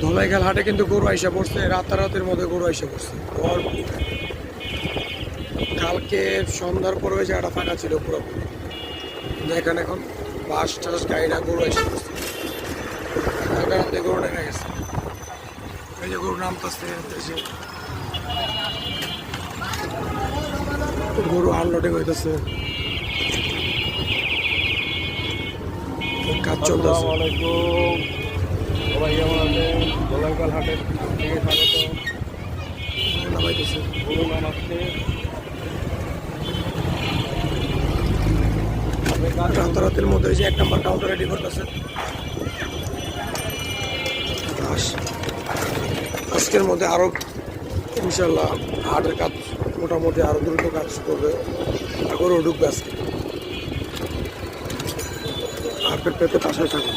ধলাইখাল হাটে কিন্তু গরু আইসা পড়ছে, রাতারাতের মধ্যে গরু আইসা পড়ছে। কালকে সন্ধ্যার পর ওই জায়গাটা ফাঁকা ছিল পুরোপুরি, দেখেন এখন বাস টাস গাড়িরা গরু আইসা পড়ছে। গরু নেমে গেছে, এই যে গরু নামতেছে, গরু আনলোডিং হইতেছে, কাজ চলতেছে। সবাই কেমন আছেন? ধলাইখাল হাটের থেকে স্বাগত। নামাইতেছে গরু নামাচ্ছে। রাতারাতের মধ্যে যে 1 নম্বর কাউন্টার রেডি করতেছে। আজকের মধ্যে আরো ইনশাল্লাহ হাটের কাজ মোটামুটি আরো দ্রুত কাজ করবে, গরু ঢুকবে আজকে। আপডেট পেতে পাশে থাকুন।